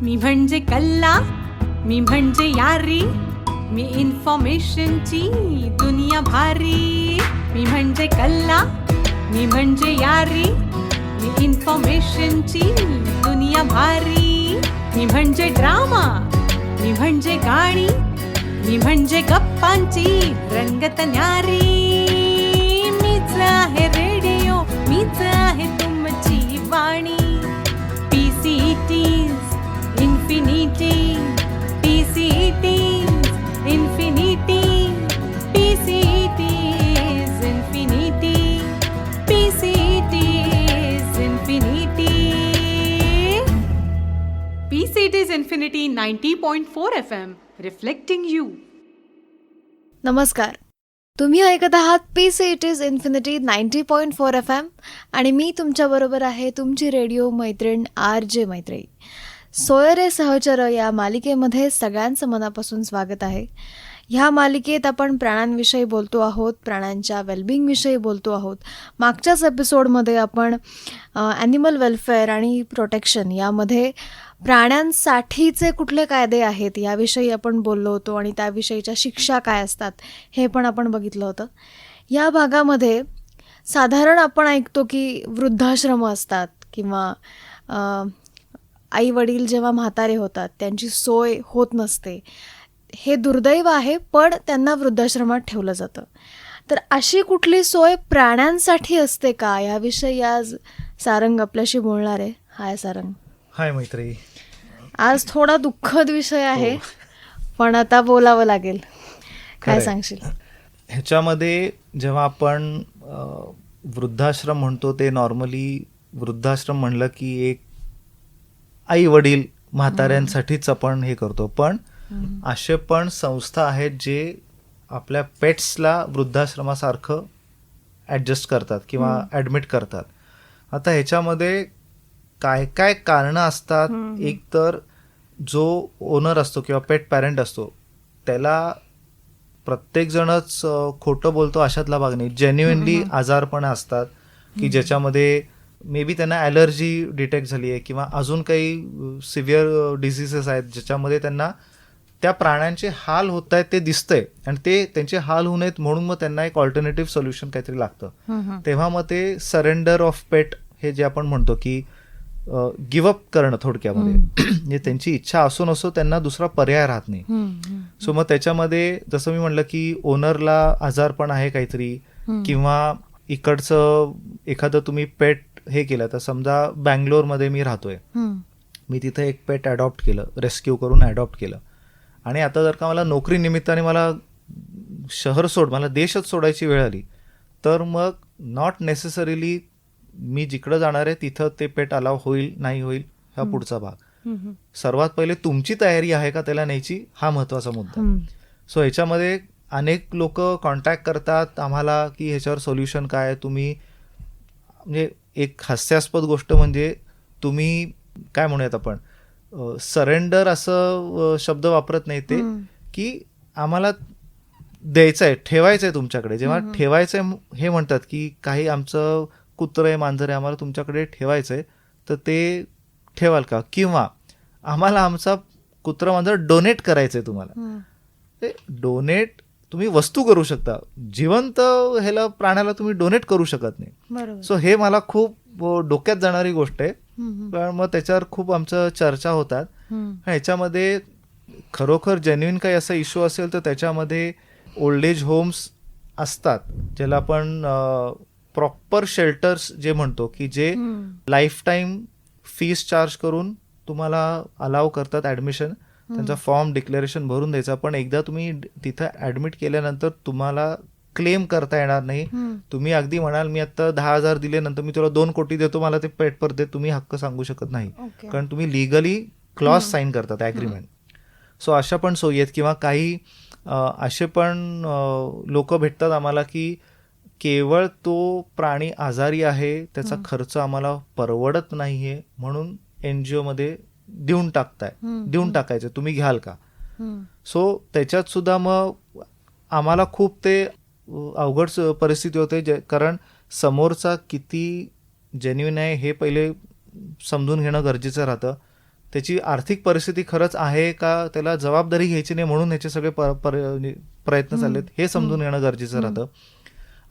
मी म्हणजे कल्ला, मी म्हणजे यारी, मी इन्फॉर्मेशनची दुनिया भारी. मी म्हणजे कल्ला, मी म्हणजे यारी, मी इन्फॉर्मेशनची दुनिया भारी. मी म्हणजे ड्रामा, मी म्हणजे गाणी, मी म्हणजे गप्पांची रंगत न्यारी. मीच आहे रेडिओ, मीच आहे तुमची वाणी. PCTs infinity, PCTs infinity, PCTs infinity, PCTs infinity. PCTs infinity 90.4 FM, reflecting you. नमस्कार, तुम्ही ऐकत आहात PCTs इन्फिनिटी 90.4 FM आणि मी तुमच्याबरोबर आहे तुमची रेडिओ मैत्रीण RJ मैत्री. सोयरे सहचर या मालिकेमध्ये सगळ्यांचं मनापासून स्वागत आहे. ह्या मालिकेत आपण प्राण्यांविषयी बोलतो आहोत, प्राण्यांच्या वेलबिंगविषयी बोलतो आहोत. मागच्याच एपिसोडमध्ये आपण ॲनिमल वेलफेअर आणि प्रोटेक्शन यामध्ये प्राण्यांसाठीचे कुठले कायदे आहेत याविषयी आपण बोललो होतो आणि त्याविषयीच्या शिक्षा काय असतात हे पण आपण बघितलं होतं. या भागामध्ये साधारण आपण ऐकतो की वृद्धाश्रम असतात किंवा आई वडील जेव्हा म्हातारे होतात त्यांची सोय होत नसते. हे दुर्दैव आहे, पण त्यांना वृद्धाश्रमात ठेवलं जातं. तर अशी कुठली सोय प्राण्यांसाठी असते का याविषयी आज सारंग आपल्याशी बोलणार आहे. हाय सारंग. हाय मैत्री. आज थोडा दुःखद विषय आहे, पण आता बोलावं लागेल. काय सांगशील ह्याच्यामध्ये? जेव्हा आपण वृद्धाश्रम म्हणतो ते नॉर्मली वृद्धाश्रम म्हणलं की एक आई वडील म्हाताऱ्यांसाठीच आपण हे करतो, पण असे पण संस्था आहेत जे आपल्या पेट्सला वृद्धाश्रमासारखं ॲडजस्ट करतात किंवा ॲडमिट करतात. आता ह्याच्यामध्ये काय काय कारणं असतात? एक तर जो ओनर असतो किंवा पेट पॅरेंट असतो त्याला प्रत्येकजणच खोटं बोलतो अशातला भाग नाही. जेन्युइनली आजारपण असतात की ज्याच्यामध्ये मे बी त्यांना ॲलर्जी डिटेक्ट झाली आहे किंवा अजून काही सिव्हिअर डिझिसेस आहेत ज्याच्यामध्ये त्यांना त्या प्राण्यांचे हाल होत आहेत ते दिसतंय आणि ते त्यांचे हाल होऊ नयेत म्हणून मग त्यांना एक ऑल्टरनेटिव्ह सोल्युशन काहीतरी लागतं. तेव्हा मग ते सरेंडर ऑफ पेट हे जे आपण म्हणतो की गिव्हअप करणं थोडक्यामध्ये, म्हणजे त्यांची इच्छा असो नसो त्यांना दुसरा पर्याय राहत नाही. सो मग त्याच्यामध्ये जसं मी म्हणलं की ओनरला आजारपण आहे काहीतरी किंवा इकडचं एखादं तुम्ही पेट हे केलं. तर समजा बँगलोरमध्ये मी राहतोय, मी तिथे एक पेट अडॉप्ट केलं, रेस्क्यू करून अडॉप्ट केलं आणि आता जर का मला नोकरी निमित्ताने मला मला देशच सोडायची वेळ आली तर मग नॉट नेसेसरीली मी जिकडं जाणार आहे तिथं ते पेट अलाव होईल नाही होईल हा पुढचा भाग. सर्वात पहिले तुमची तयारी आहे का त्याला न्यायची, हा महत्त्वाचा मुद्दा. सो ह्याच्यामध्ये अनेक लोक कॉन्टॅक्ट करतात आम्हाला की ह्याच्यावर सोल्युशन काय. तुम्ही म्हणजे एक हास्यास्पद गोष्ट म्हणजे तुम्ही काय म्हणूयात आपण सरेंडर असं शब्द वापरत नाही ते की आम्हाला द्यायचं आहे, ठेवायचं आहे तुमच्याकडे. जेव्हा ठेवायचं आहे हे म्हणतात की काही आमचं कुत्रं आहे मांजर आहे आम्हाला तुमच्याकडे ठेवायचं आहे तर ते ठेवाल का, किंवा आम्हाला आमचा कुत्रं मांजर डोनेट करायचं आहे तुम्हाला. ते डोनेट तुम्ही वस्तू करू शकता, जिवंत ह्याला प्राण्याला तुम्ही डोनेट करू शकत नाही. सो हे मला खूप डोक्यात जाणारी गोष्ट आहे. पण मग त्याच्यावर खूप आमचं चर्चा होतात. ह्याच्यामध्ये खरोखर जेन्युइन काही असा इश्यू असेल तर त्याच्यामध्ये ओल्ड एज होम्स असतात ज्याला आपण प्रॉपर शेल्टर्स जे म्हणतो की जे लाईफ टाईम फीस चार्ज करून तुम्हाला अलाव करतात ॲडमिशन. त्यांचा फॉर्म डिक्लेरेशन भरून द्यायचा, पण एकदा तुम्ही तिथं ॲडमिट केल्यानंतर तुम्हाला क्लेम करता येणार नाही. तुम्ही अगदी म्हणाल मी आता 10,000 दिले नंतर मी तुला 2 कोटी देतो मला ते पेट परत दे, तुम्ही हक्क सांगू शकत नाही कारण तुम्ही लिगली क्लॉज साईन करतात ॲग्रीमेंट. सो अशा पण सोयी आहेत. किंवा काही असे पण लोक भेटतात आम्हाला की केवळ तो प्राणी आजारी आहे त्याचा खर्च आम्हाला परवडत नाही आहे म्हणून NGO मध्ये देऊन टाकायचं, तुम्ही घ्याल का. सो त्याच्यात सुद्धा मग आम्हाला खूप ते अवघड परिस्थिती होते कारण समोरचा किती जेन्युइन आहे हे पहिले समजून घेणं गरजेचं राहतं. त्याची आर्थिक परिस्थिती खरंच आहे का, त्याला जबाबदारी घ्यायची नाही म्हणून ह्याचे सगळे प्रयत्न चाललेत हे समजून घेणं गरजेचं राहतं.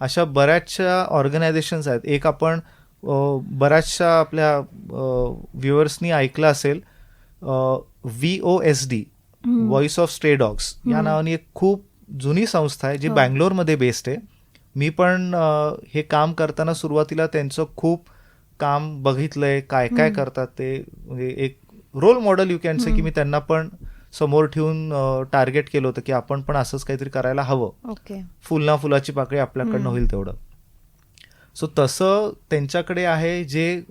अशा बऱ्याचशा ऑर्गनायझेशन्स आहेत. एक आपण बऱ्याचशा आपल्या व्ह्युअर्सनी ऐकलं असेल, VOSD, voice of stray dogs या नावाने एक खूप जुनी संस्था आहे जी बँगलोरमध्ये बेस्ड आहे. मी पण हे काम करताना सुरुवातीला त्यांचं खूप काम बघितलंय, काय काय करतात ते. म्हणजे एक role model you can say की मी त्यांना पण समोर ठेवून टार्गेट केलं होतं की आपण पण असंच काहीतरी करायला हवं. फुल ना फुलाची पाकळी आपल्याकडनं होईल तेवढं. सो तसं त्यांच्याकडे आहे जे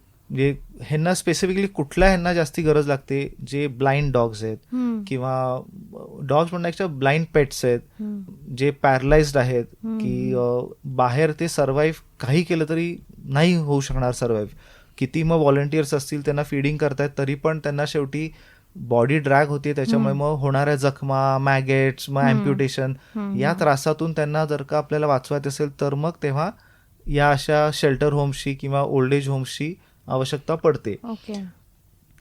ह्यांना स्पेसिफिकली कुठल्या ह्यांना जास्ती गरज लागते, जे ब्लाइंड डॉग्स आहेत किंवा डॉग्स म्हणण्यापेक्षा ब्लाइंड पेट्स आहेत, जे पॅरलाइज्ड आहेत की बाहेर ते सर्व्हाइव्ह काही केलं तरी नाही होऊ शकणार सर्व्हाइव्ह. किती मग व्हॉलंटियर्स असतील त्यांना फीडिंग करतायत तरी पण त्यांना शेवटी बॉडी ड्रॅग होते, त्याच्यामुळे मग होणाऱ्या जखमा, मॅगेट्स, मग अँप्युटेशन या त्रासातून त्यांना जर का आपल्याला वाचवायचं असेल तर मग तेव्हा या अशा शेल्टर होम्सची किंवा ओल्ड एज होम्सची आवश्यकता पडते.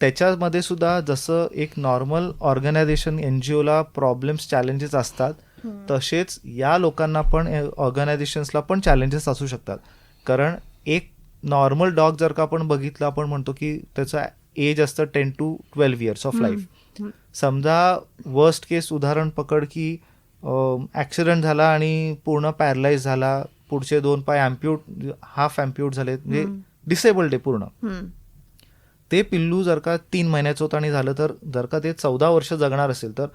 त्याच्यामध्ये सुद्धा जसं एक नॉर्मल ऑर्गनायझेशन NGOला प्रॉब्लेम्स चॅलेंजेस असतात, तसेच या लोकांना पण ऑर्गनायझेशन्सला पण चॅलेंजेस असू शकतात. कारण एक नॉर्मल डॉग जर का आपण बघितलं, आपण म्हणतो की त्याचं एज असतं 10 to 12 years ऑफ लाईफ. समजा वर्स्ट केस उदाहरण पकड की ॲक्सिडेंट झाला आणि पूर्ण पॅरलाइज झाला, पुढचे 2 पाय हाफ अँप्यूट झाले, म्हणजे डिसेबल्ड आहे पूर्ण. ते पिल्लू जर का 3 महिन्याचं होतं आणि झालं तर जर का ते 14 वर्ष जगणार असेल तर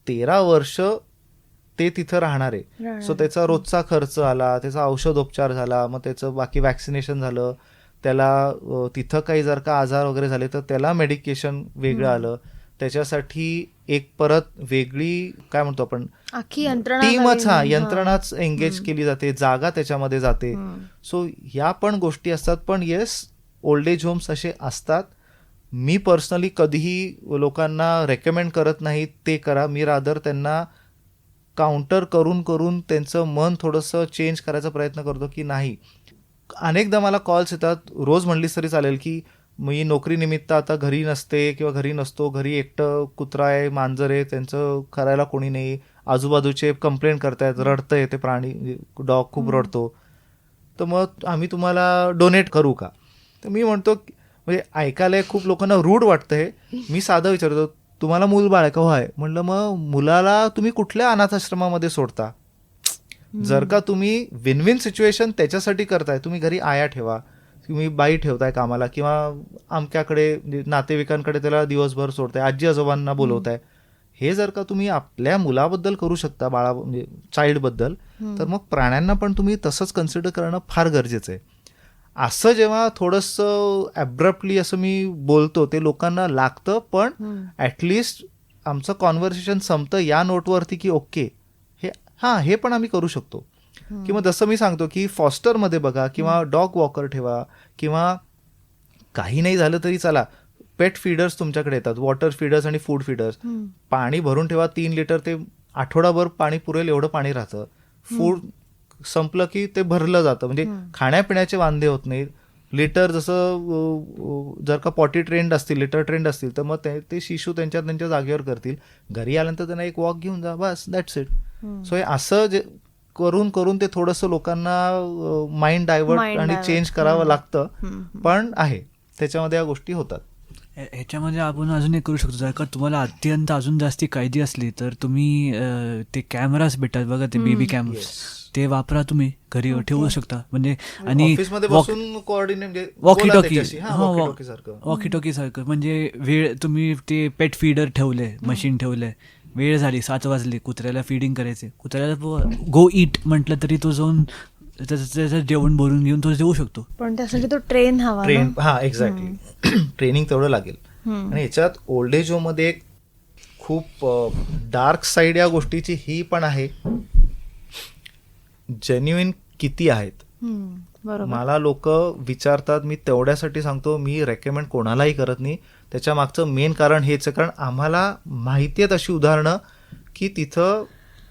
13 वर्ष ते तिथं राहणार आहे. सो त्याचा रोजचा खर्च आला, त्याचा औषधोपचार झाला, मग त्याचं बाकी वॅक्सिनेशन झालं, त्याला तिथं काही जर का आजार वगैरे झाले तर त्याला मेडिकेशन वेगळं आलं, त्याच्यासाठी एक परत वेगळी काय म्हणतो आपण टीमच यंत्रणाच एंगेज केली जाते, जागा त्याच्यामध्ये जाते. सो ह्या पण गोष्टी असतात. पण येस, ओल्ड एज होम्स असे असतात. मी पर्सनली कधीही लोकांना रेकमेंड करत नाही ते करा. मी रादर त्यांना काउंटर करून करून त्यांचं मन थोडंसं चेंज करायचा प्रयत्न करतो की नाही. अनेकदा मला कॉल्स येतात, रोज म्हणलीस तरी चालेल, की मी नोकरीनिमित्त आता घरी नसते किंवा घरी नसतो, घरी एकटं कुत्रा आहे, मांजर आहे, त्यांचं करायला कोणी नाही, आजूबाजूचे कंप्लेंट करतायत, रडतंय ते प्राणी, डॉग खूप रडतो, तर मग आम्ही तुम्हाला डोनेट करू का. तर मी म्हणतो, म्हणजे ऐकायला खूप लोकांना रूढ वाटतंय. मी साधं विचारतो, तुम्हाला मूल बाळ का आहे. म्हणलं मग मुलाला तुम्ही कुठल्या अनाथाश्रमामध्ये सोडता. जर का तुम्ही विन विन सिच्युएशन त्याच्यासाठी करताय, तुम्ही घरी आया ठेवा, तुम्ही बाई ठेवताय कामाला किंवा आमच्याकडे नातेवाईकांकडे त्याला दिवसभर सोडताय, आजी आजोबांना बोलवताय, हे जर का तुम्ही आपल्या मुलाबद्दल करू शकता, बाळा म्हणजे चाइल्डबद्दल, तर मग प्राण्यांना पण तुम्ही तसंच कन्सिडर करणं फार गरजेचं आहे. असं जेव्हा थोडंसं ॲब्रप्टली असं मी बोलतो ते लोकांना लागतं, पण ॲटलिस्ट आमचं कॉन्व्हर्सेशन संपतं या नोटवरती की ओके हे पण आम्ही करू शकतो. किंवा जसं मी सांगतो की फॉस्टरमध्ये बघा किंवा डॉग वॉकर ठेवा, किंवा काही नाही झालं तरी चला पेट फीडर्स तुमच्याकडे येतात, वॉटर फीडर्स आणि फूड फीडर्स. पाणी भरून ठेवा 3 लिटर, ते आठवडाभर पाणी पुरेल एवढं पाणी राहतं. फूड संपलं की ते भरलं जातं, म्हणजे खाण्यापिण्याचे वांदे होत नाहीत. लिटर जसं जर का पॉटी ट्रेंड असतील, लिटर ट्रेंड असतील, तर मग ते शिशू त्यांच्या जागेवर करतील. घरी आल्यानंतर त्यांना एक वॉक घेऊन जा, बस, दॅट्स इट. सो हे असं जे करून करून ते थोडंसं लोकांना माइंड डायव्हर्ट आणि चेंज करावं लागतं, पण आहे त्याच्यामध्ये या गोष्टी होतात. ह्याच्यामध्ये आपण अजून एक करू शकतो, जर का तुम्हाला अत्यंत अजून जास्ती काळजी असली तर तुम्ही ते कॅमेराज भेटतात बघा, ते बेबी कॅमेराज, ते वापरा, तुम्ही घरी ठेवू शकता. म्हणजे आणि वॉकी टॉकी सारखं, म्हणजे वेळ तुम्ही ते पेट फीडर ठेवलंय, मशीन ठेवलंय, वेळ झाली 7 वाजले, कुत्र्याला फिडिंग करायचे, कुत्र्याला गो इट म्हटलं तरी तो जाऊन त्याचं जेवण भरून घेऊन तो देऊ शकतो. पण त्यासाठी तो ट्रेन हवा. हा, एक्झॅक्टली, ट्रेनिंग तेवढं लागेल. आणि याच्यात ओल्ड एज होम मध्ये खूप डार्क साईड या गोष्टीची ही पण आहे. जेन्युइन किती आहेत मला लोक विचारतात, मी तेवढ्यासाठी सांगतो, मी रेकमेंड कोणालाही करत नाही. त्याच्या मागचं मेन कारण हेच आहे, कारण आम्हाला माहिती आहेत अशी उदाहरणं की तिथं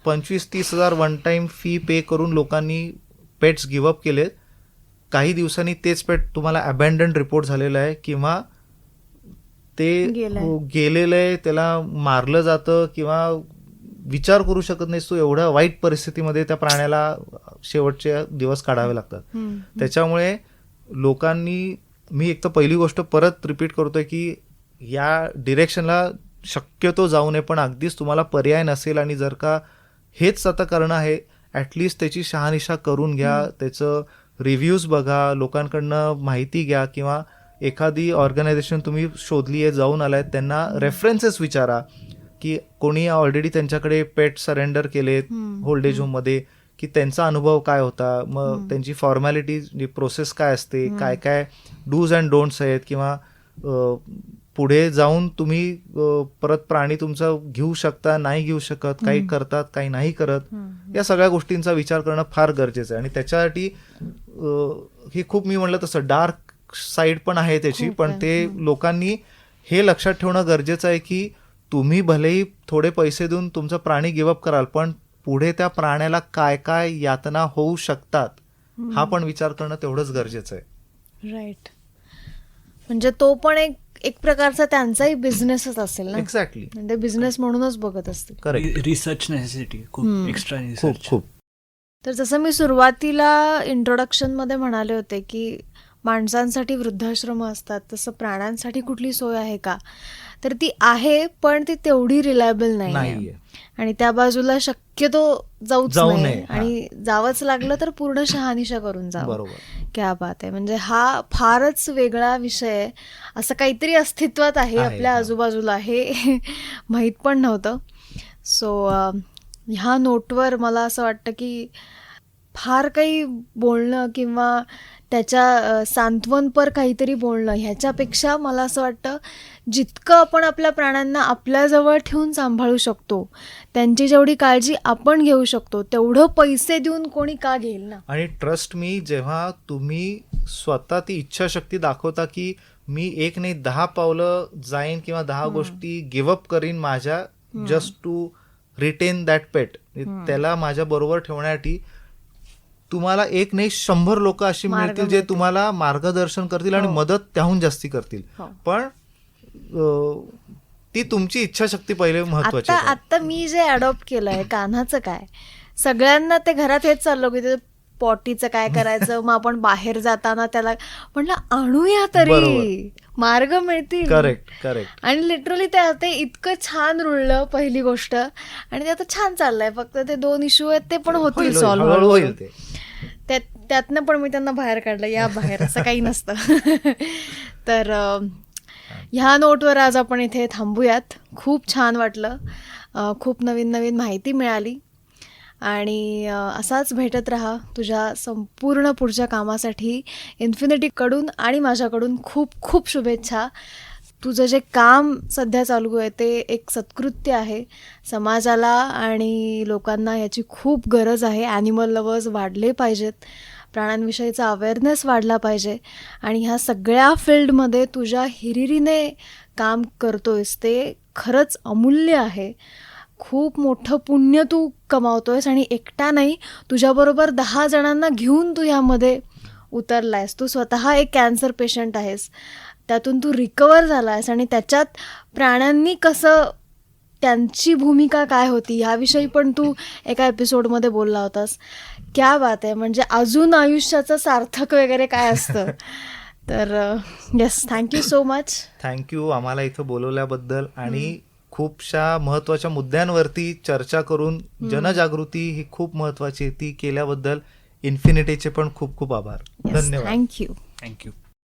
25-30 हजार वन टाइम फी पे करून लोकांनी पेट्स गिव्हअप केलेत. काही दिवसांनी तेच पेट तुम्हाला अबॅन्डन रिपोर्ट झालेला आहे, किंवा ते गेलेलं आहे, त्याला मारलं जातं किंवा विचार करू शकत नाहीस तू, एवढ्या वाईट परिस्थितीमध्ये त्या प्राण्याला शेवटचे दिवस काढावे लागतात. त्याच्यामुळे लोकांनी, मी एक तर पहिली गोष्ट परत रिपीट करतोय की या डिरेक्शनला शक्यतो जाऊ नये, पण अगदीच तुम्हाला पर्याय नसेल आणि जर का हेच आता करणं आहे, ॲटलिस्ट त्याची शहानिशा करून घ्या, त्याचं रिव्ह्यूज बघा, लोकांकडनं माहिती घ्या, किंवा एखादी ऑर्गनायझेशन तुम्ही शोधली आहे, जाऊन आलाय, त्यांना रेफरन्सेस विचारा की कोणी ऑलरेडी त्यांच्याकडे पेट सरेंडर केलेत ओल्ड एज होममध्ये, की त्यांचा अनुभव काय होता, मग त्यांची फॉर्मॅलिटी प्रोसेस काय असते, काय काय डूज अँड डोंट्स आहेत, किंवा पुढे जाऊन तुम्ही परत प्राणी तुमचा घेऊ शकता, नाही घेऊ शकत, काही करतात, काही नाही करत, या सगळ्या गोष्टींचा विचार करणं फार गरजेचं आहे. आणि त्याच्यासाठी ही खूप, मी म्हणलं तसं डार्क साईड पण आहे त्याची, पण ते लोकांनी हे लक्षात ठेवणं गरजेचं आहे की तुम्ही भलेही थोडे पैसे देऊन तुमचा प्राणी गिवअप कराल, पण पुढे त्या प्राण्याला काय काय यातना होऊ शकतात हा पण विचार करणं तेवढंच गरजेचं आहे. राईट. म्हणजे तो पण एक प्रकारचा त्यांचाही बिझनेसच असेल ना. एक्झॅक्टली. म्हणजे बिझनेस म्हणूनच बघत असतील. करेक्ट. रिसर्च नेसेसिटी खूप एक्स्ट्रा रिसर्च. खूप. तर जसं मी सुरुवातीला इंट्रोडक्शनमध्ये म्हणाले होते की माणसांसाठी वृद्धाश्रम असतात, तसं प्राण्यांसाठी कुठली सोय आहे का, तर ती आहे, पण ती तेवढी रिलायबल नाही. आणि त्या बाजूला शक्यतो जाऊच नये, आणि जावंच लागलं तर पूर्ण शहानिशा करून जावं. क्या बात आहे. म्हणजे हा फारच वेगळा विषय आहे. असं काहीतरी अस्तित्वात आहे आपल्या आजूबाजूला, हे माहीत पण नव्हतं. सो ह्या नोटवर मला असं वाटतं की फार काही बोलणं किंवा त्याच्या सांत्वनपर काहीतरी बोलणं ह्याच्यापेक्षा मला असं वाटतं जितकं आपण आपल्या प्राण्यांना आपल्याजवळ ठेवून सांभाळू शकतो, त्यांची जेवढी काळजी आपण घेऊ शकतो, तेवढं पैसे देऊन कोणी का घेईल ना. आणि ट्रस्ट मी, जेव्हा तुम्ही स्वतः ती इच्छाशक्ती दाखवता की मी एक नाही 10 पावलं जाईन किंवा 10 गोष्टी गिव्हअप करीन माझ्या, जस्ट टू रिटेन दॅट पेट, त्याला माझ्या बरोबर ठेवण्यासाठी तुम्हाला एक नाही 100 लोक अशी मिळतील जे तुम्हाला मार्गदर्शन करतील आणि मदत त्याहून जास्ती करतील. पण ती तुमची इच्छाशक्ती पहिले महत्वाची. आता मी जे अडॉप्ट केलंय कान्हाचं काय, सगळ्यांना ते घरात हेच चाललं की ते पॉटीचं काय करायचं, मग आपण बाहेर जाताना त्याला म्हणलं आणूया तरी, मार्ग मिळतील. करेक्ट. आणि लिटरली ते इतकं छान रुळलं पहिली गोष्ट, आणि ते आता छान चाललंय. फक्त ते 2 इश्यू आहेत ते पण होतील सॉल्व्ह होईल. त्यातनं पण मी त्यांना बाहेर काढलं, या बाहेर, असं काही नसतं. तर ह्या नोटवर आज आपण इथे थांबूयात. खूप छान वाटलं, खूप नवीन नवीन माहिती मिळाली, आणि असाच भेटत राहा तुझ्या संपूर्ण पुढच्या कामासाठी. इन्फिनिटीकडून आणि माझ्याकडून खूप खूप शुभेच्छा. तुझं जे काम सध्या चालू आहे ते एक सत्कृत्य आहे. समाजाला आणि लोकांना याची खूप गरज आहे. ॲनिमल लवर्स वाढले पाहिजेत, प्राण्यांविषयीचा अवेअरनेस वाढला पाहिजे, आणि ह्या सगळ्या फील्डमध्ये तुझ्या हिरिरीने काम करतोयस ते खरंच अमूल्य आहे. खूप मोठं पुण्य तू कमावतोयस, आणि एकटा नाही, तुझ्याबरोबर 10 जणांना घेऊन तू ह्यामध्ये उतरलायस. तू स्वतः एक कॅन्सर पेशंट आहेस, त्यातून तू रिकवर झाला आहेस, आणि त्याच्यात प्राण्यांनी कसं, त्यांची भूमिका काय होती ह्याविषयी पण तू एका एपिसोडमध्ये बोलला होतास. क्या बात आहे. म्हणजे अजून आयुष्याचं सार्थक वगैरे काय असतं. तर yes, thank you so much. Thank you आम्हाला इथं बोलवल्याबद्दल, आणि खूपशा महत्वाच्या मुद्द्यांवरती चर्चा करून जनजागृती ही खूप महत्वाची ती केल्याबद्दल इन्फिनिटीचे पण खूप खूप आभार. धन्यवाद. थँक्यू. थँक्यू.